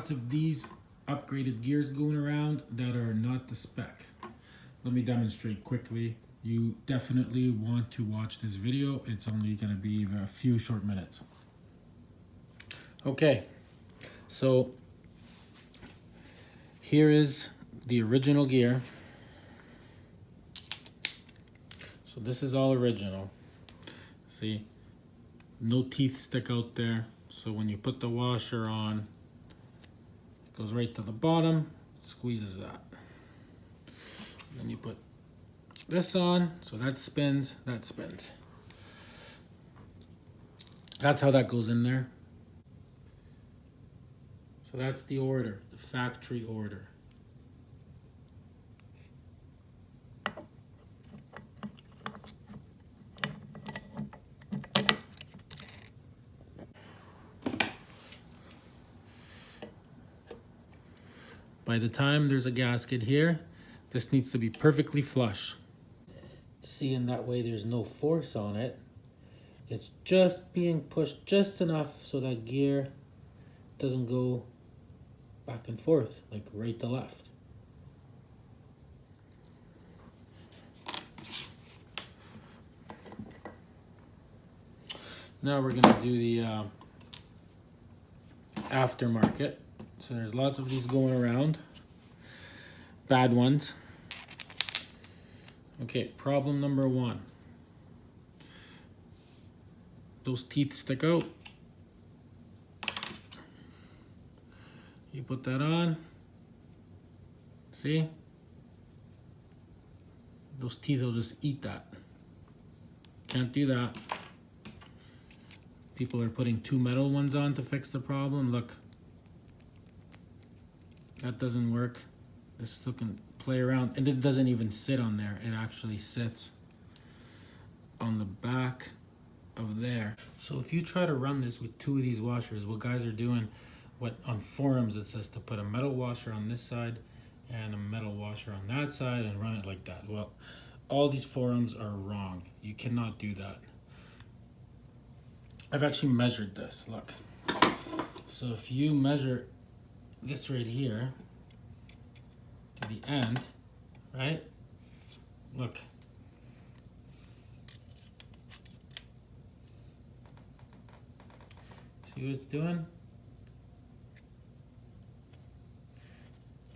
lots of these upgraded gears going around that are not the spec. Let me demonstrate quickly. You definitely want to watch this video. It's only going to be a few short minutes. Okay, so here is the original gear. So this is all original. See, no teeth stick out there. So when you put the washer on, it goes right to the bottom, squeezes that. Then you put this on, so that spins, that spins. That's how that goes in there. So that's the order, the factory order. By the time there's a gasket here, this needs to be perfectly flush. See, in that way there's no force on it. It's just being pushed just enough so that gear doesn't go back and forth, like right to left. Now we're gonna do the aftermarket. So there's lots of these going around, bad ones. Okay, problem number one. Those teeth stick out. You put that on. See? Those teeth will just eat that. Can't do that. People are putting two metal ones on to fix the problem. Look. That doesn't work. This still can play around, and it doesn't even sit on there. It actually sits on the back of there. So if you try to run this with two of these washers, what guys are doing, what on forums it says to put a metal washer on this side and a metal washer on that side and run it like that. Well, all these forums are wrong. You cannot do that. I've actually measured this, look. So if you measure this right here to the end, right? Look. See what it's doing?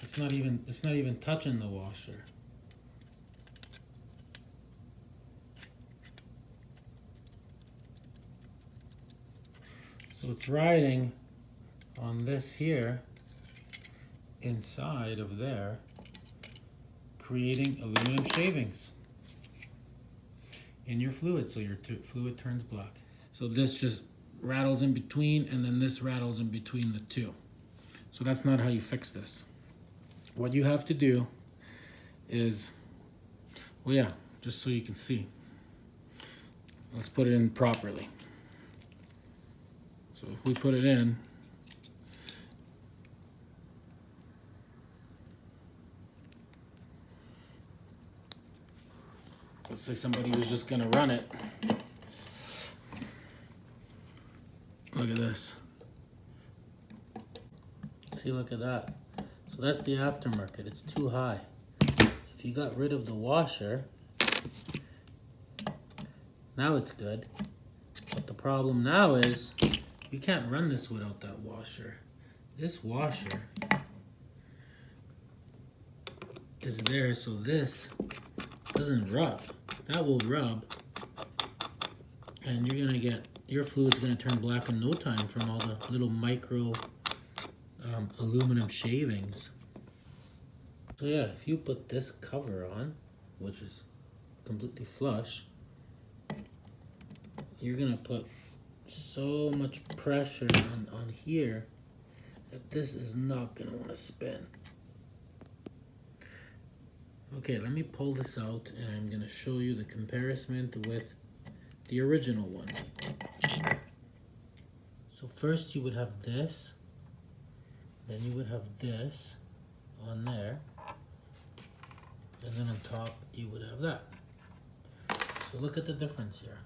It's not even touching the washer. So it's riding on this here inside of there, creating aluminum shavings in your fluid, so your fluid turns black. So this just rattles in between, and then this rattles in between the two. So that's not how you fix this. What you have to do is, well, yeah, just so you can see. Let's put it in properly. So if we put it in, let's say somebody was just gonna run it. Look at this. See, look at that. So that's the aftermarket. It's too high. If you got rid of the washer, now it's good. But the problem now is you can't run this without that washer. This washer is there so this doesn't rub. That will rub, and you're gonna get, your fluid's gonna turn black in no time from all the little micro aluminum shavings. So yeah, if you put this cover on, which is completely flush, you're gonna put so much pressure on here that this is not gonna want to spin. Okay, let me pull this out and I'm gonna show you the comparison with the original one. So first you would have this, then you would have this on there, and then on top you would have that. So look at the difference here.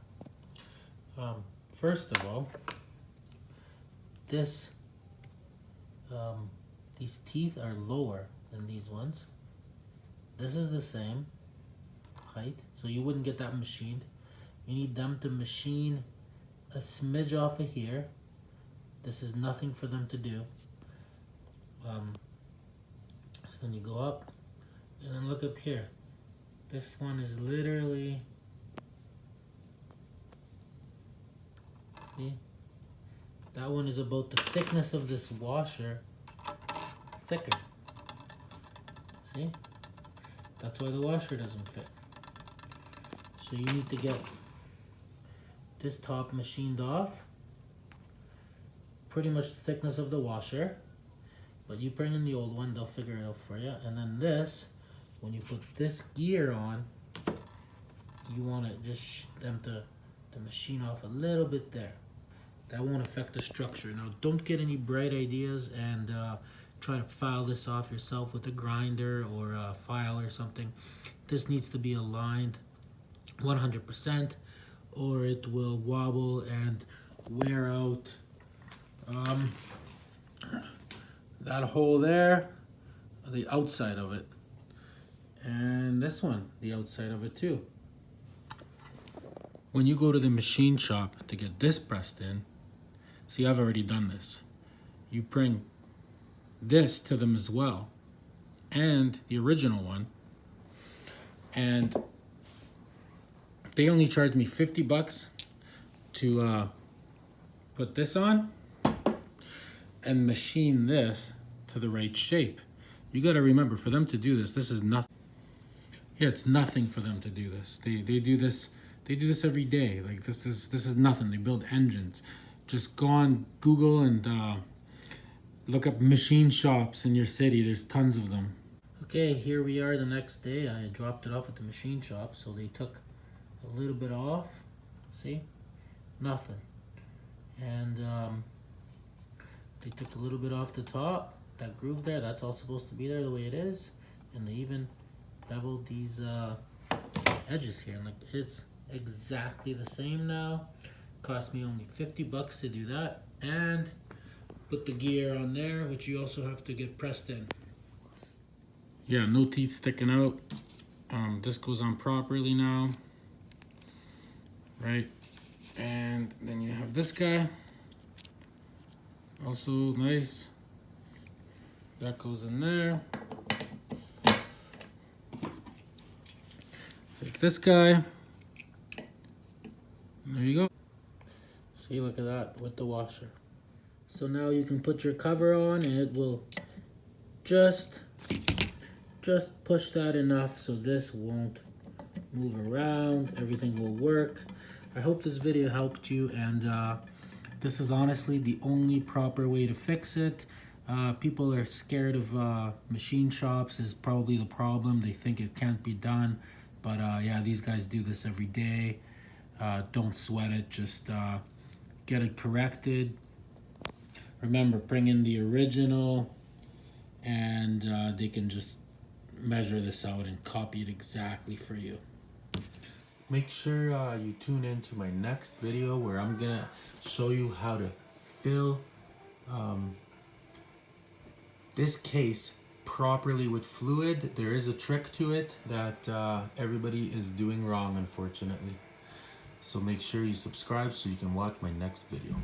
First of all, this these teeth are lower than these ones. This is the same height, so you wouldn't get that machined. You need them to machine a smidge off of here. This is nothing for them to do. So then you go up, and then look up here. This one is literally, see? That one is about the thickness of this washer, thicker. See? That's why the washer doesn't fit. So you need to get this top machined off, pretty much the thickness of the washer. But you bring in the old one, they'll figure it out for you. And then this, when you put this gear on, you want it just them to machine off a little bit there. That won't affect the structure. Now, don't get any bright ideas and try to file this off yourself with a grinder or a file or something. This needs to be aligned 100%, or it will wobble and wear out. That hole there, the outside of it, and this one, the outside of it too. When you go to the machine shop to get this pressed in, see, I've already done this. You bring this to them as well, and the original one, and they only charged me 50 bucks to put this on and machine this to the right shape. You got to remember, for them to do this, this is nothing. Yeah, it's nothing for them to do this. They do this. They do this every day. Like this is nothing. They build engines. Just go on Google and look up machine shops in your city. There's tons of them. Okay, here we are the next day. I dropped it off at the machine shop, so they took a little bit off. See, nothing, and they took a little bit off the top, that groove there, that's all supposed to be there the way it is. And they even beveled these edges here. Like, it's exactly the same now. Cost me only 50 bucks to do that. And put the gear on there, which you also have to get pressed in. Yeah, no teeth sticking out. This goes on properly now. Right? And then you have this guy. Also nice. That goes in there. Take this guy. There you go. See, look at that with the washer. So now you can put your cover on, and it will just push that enough so this won't move around. Everything will work. I hope this video helped you, and this is honestly the only proper way to fix it. People are scared of machine shops is probably the problem. They think it can't be done. But yeah, these guys do this every day. Don't sweat it. Just get it corrected. Remember, bring in the original, and they can just measure this out and copy it exactly for you. Make sure you tune in to my next video where I'm gonna show you how to fill this case properly with fluid. There is a trick to it that everybody is doing wrong, unfortunately. So make sure you subscribe so you can watch my next video.